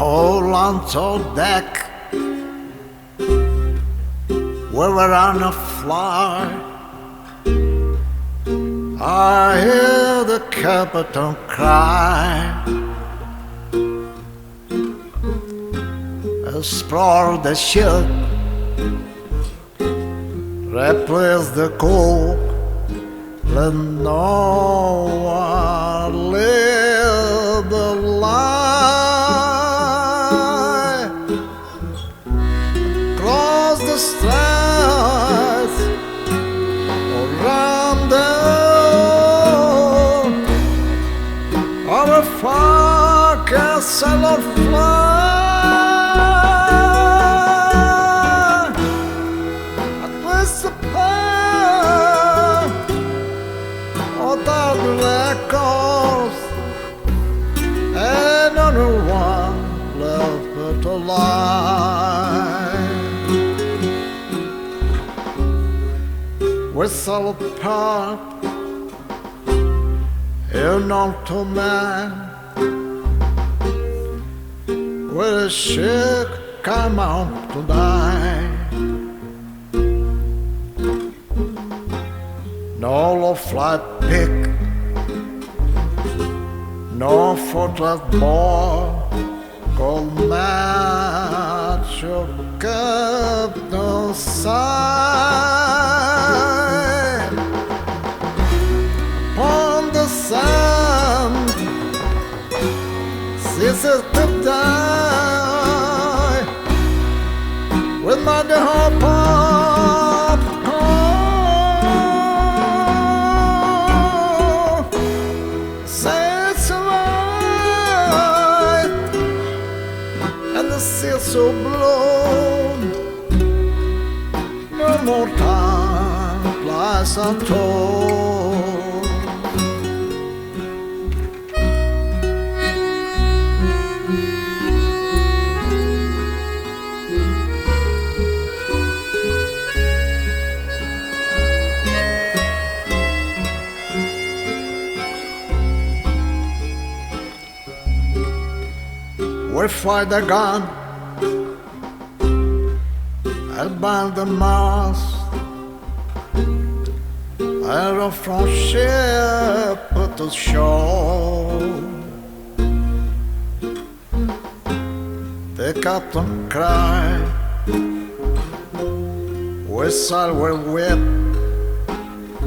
Hold on to deck, we were on a fly. I hear the captain cry. Explore the ship, replace the cook, let no one live the lie. Cross the straits, around the of a far castle or fly. Whistle pop, you know to man, with a ship come out to die. No low fly pick, no footless ball, gold match your captain side. Upon the sand, ceases to die, with my hope of home. Sails right, and the sea so blown. No more time flies untold. We fight the gun, about the mast, arrow from ship to shore. The captain cried, whistle will whip,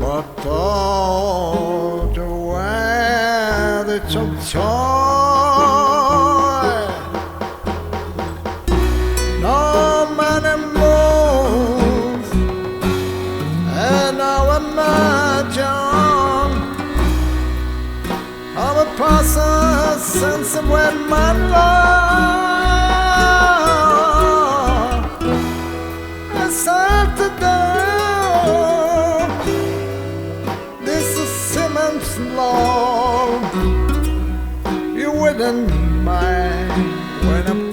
but all the way they took joy. No man moves, and now imagine how a person sense of when man love is hard to do. This is Simmons' law. You wouldn't mind when I'm